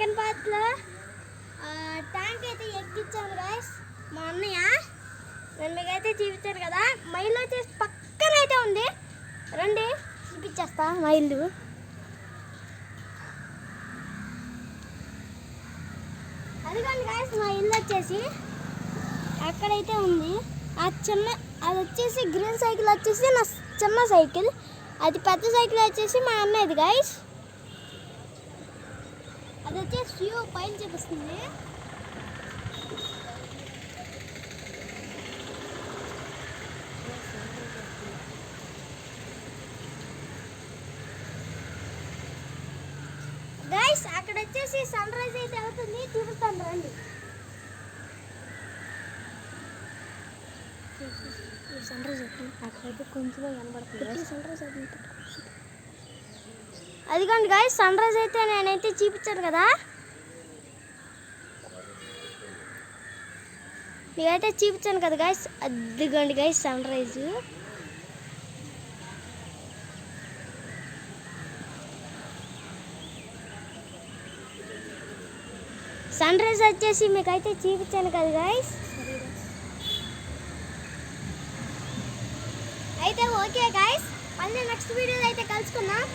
Second పార్ట్లో tank అయితే ఎక్కించాను guys. మా అన్నయ్య నేను మీకైతే చూపించాను కదా. మైల్ వచ్చేసి పక్కన అయితే ఉంది, రండి చూపించేస్తా. మా ఇల్లు అదిగోండి గాయస్, మా ఇల్లు వచ్చేసి అక్కడైతే ఉంది. అది వచ్చేసి గ్రీన్ సైకిల్ వచ్చేసి నా చిన్న సైకిల్, అది పెద్ద సైకిల్ వచ్చేసి మా అన్నయ్యది గాయస్. అది వచ్చేసి వ్యూ పైన చూపిస్తుంది. గైస్ అక్కడ వచ్చేసి సన్ రైజ్ అయితే అవుతుంది, చూపిస్తాను రండి. సన్ రైజ్ అవుతుంది, అక్కడైతే కొంచెం కనబడుతుంది. సన్ రైజ్ అవుతుంది, అదిగోండి గైస్ సన్ రైజ్ అయితే నేనైతే చూపించాను కదా. మీకైతే చూపించాను కదా గైస్, అదిగోండి guys sunrise. Sunrise వచ్చేసి మీకైతే చూపించాను కదా గైస్. అయితే ఓకే గైస్, మళ్ళీ నెక్స్ట్ వీడియోలో అయితే కలుసుకుందాం.